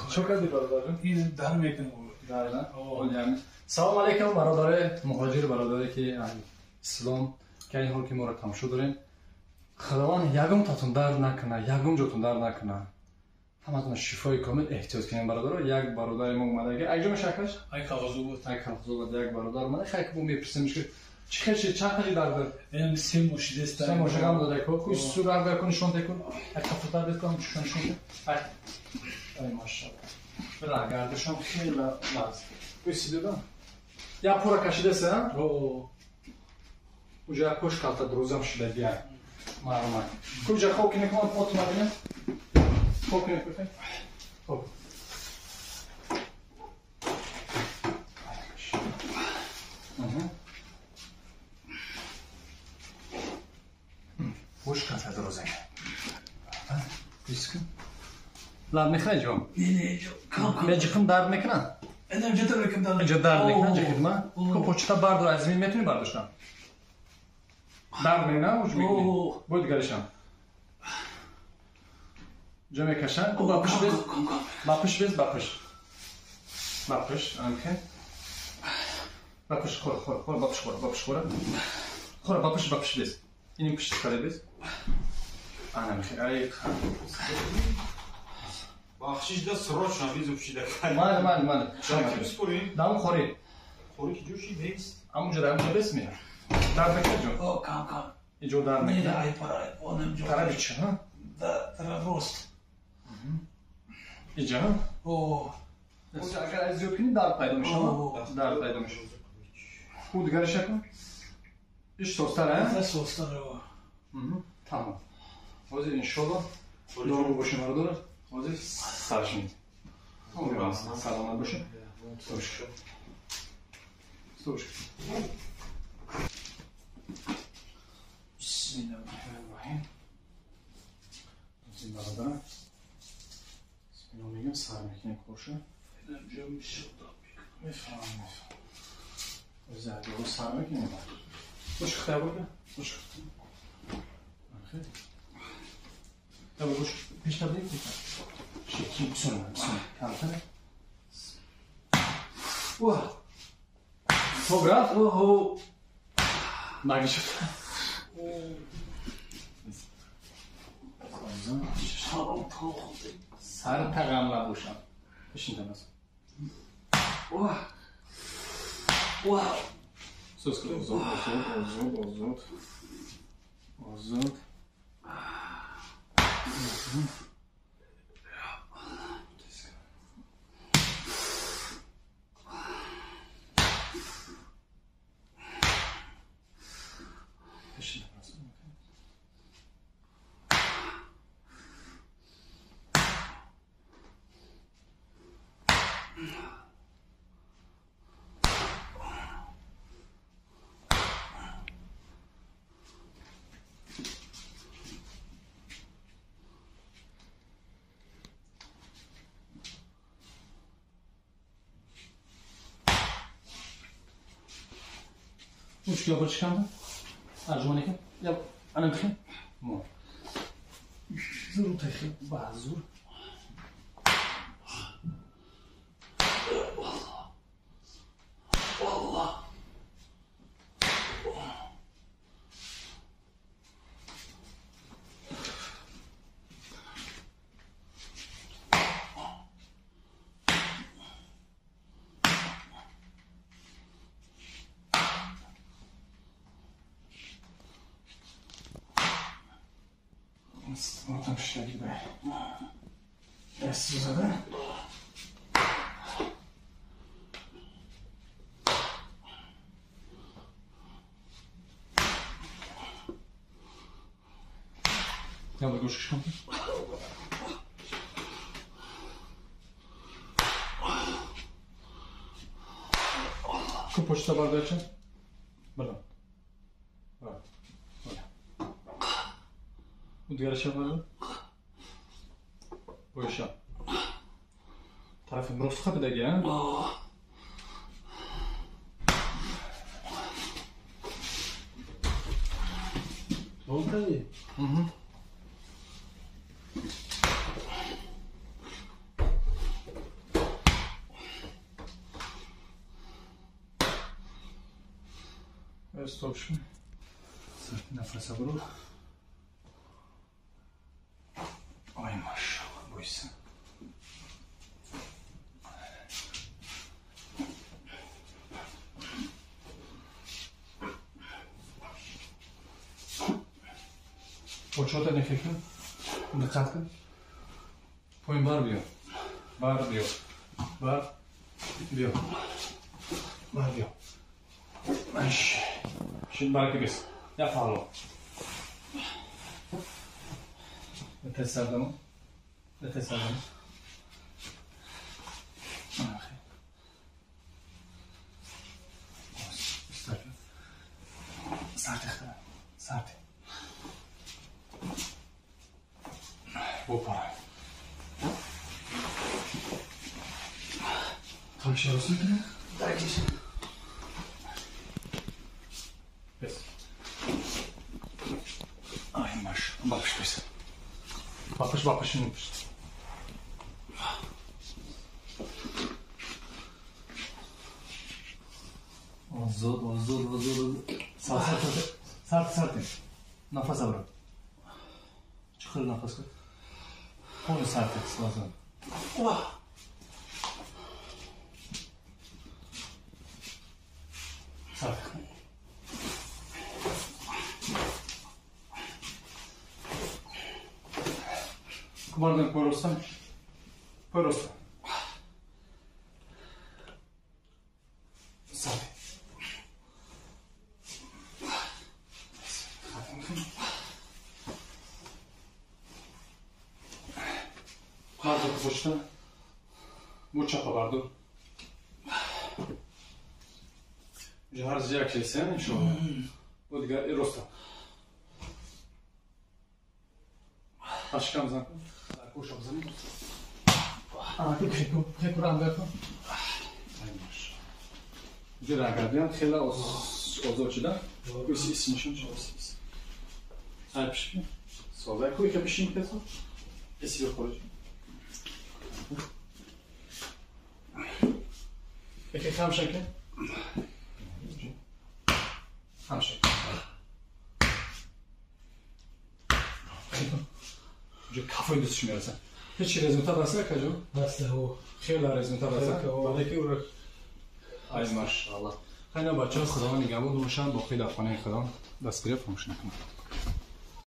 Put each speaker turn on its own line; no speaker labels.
چقدر برادر؟
این در میکنه.
دارن. سلام علیکم برادر مهاجر برادری که اسلام که این حال که ما را تماشا داریم. خداوند یگم تاتون درد نکنه، یگم جاتون درد نکنه. همتون شفای کامل احتیاج کنین برادر. یک برادر ما اومده که اجام شکلش
ای کاغذو بود.
یک کاغذو بود. یک برادر اومده خیلی که میپرسیمش که چند خیلی درد؟
این سه مشیده است.
سه مشیده هم داده که کوی سوگر بکنی شون تکون. یک کفتر بکنم چون شون. ای ماشاءالله. بله گردشم خیلی لازم. کوی سیده یا پورا کشیده سه ها؟ اونجا کوش کالتا دروزم شده بیا. معلومه. کجا خوکی نکنم پات مبینه؟ خوکی نکنم. خوب. خوش کالتا دروزم. بیسکن. لام میخوای جام؟
نه جام.
مجیکم درد میکنه؟
اینم جدا میکنم درد.
جدا میکنه جدید ما؟ کو پوچتا باردار از این میتونی بارداشتم. درد میکنه اوج میکنی. بود گرشم. جمع کشان. کو باپش بیز. باپش بیز باپش. باپش آنکه. باپش خور باپش خور باپش بیز. اینیم پیش کاری بیز. آنها میخوای ای خان.
بخشش ده سرچ نمیزم شده کنی.
مال.
چند سپری؟
دام خوری.
خوری که جوشی بیست.
همونجا دارم بیست میاد. درد میکنه جو.
کام.
اینجا درد میکنه.
نه ای پرای اونم جو.
ترا بیچه ها؟
ترا روست.
اینجا ها؟ اونجا اگر از زیاد کنی درد پیدا میشه ها؟ درد پیدا میشه. خود دیگرش کن. ایش سوستره؟
نه سوستره
تمام. واسه انشالله دارو باشه مرا واسه سرش میاد. اون سلامت باشه. Слушай. Bismillahirrahmanirrahim. Bizim arada Bismillahirrahmanirrahim sarmakine koşu.
Önemli bir şey oldu.
Mefham. Özellikle bu sarmakine var. Hoş kıtaya burada. Hoş kıtaya. Bakın. Tabii hoş. Peşte değil mi? Şimdi sonra. Kalkın. Wow. Sobrat? Nagi şut. Sarı tagamla boşan. Peşinden nasıl? Söz kılı Ozut. مشكلة برش كامل؟ أرجوانك؟ يلا أنا بخير؟ مو زور تخيل بعد زور والله Tam şişe gibi. Eski zaten. Ya da koş kışkın. Ku poçta bardağı için. Buradan. Bu diğer aşağı var mı? Bu aşağı. Tarafın burası kapıda gel.
Oldu
استوب شو نفس برو آی ماشاءالله بایسته Почему ты не фикнул? Докатка? Пойм бар био. Бар био. Бар био. Бар био. Аш. Şimdi baraka biz. Yapalım. Nefes aldım. Nefes aldım. Sarte. Sarte. Bu para. Tam şey olsun ki ne? Belki şey. Pes. Ay maş. Bakış pes. Bakış şimdi. Azod. Sart. Nefes al. Çıkır nefes al. Onu sart et lazım. Sart. Kumardan koyarsan. Sart. Vardı boşta. Bu çapa vardı. Harcayacak şey sen inşallah. O diğer Erosta. Başkamızdan. Koşamızdan. Tek kuran bakın. Aymış. Güzel arkadaşlar. Xela ozoçida. Bu ismi şunca. Aymış. Solda koy ki bir şey mi kesin? Esiyor koyacağım. Peki tam şekli? Tam şekli. جو کافه دوستش میرسن هیچ رزولtat هست کجا
بسته او
خیلی رزولtat هست
بعد که او
ای ماشاءالله خیلی بچه‌ها خدا نگهدار باشن با خیلی افغانی خدا دست گرفت فراموش نکنید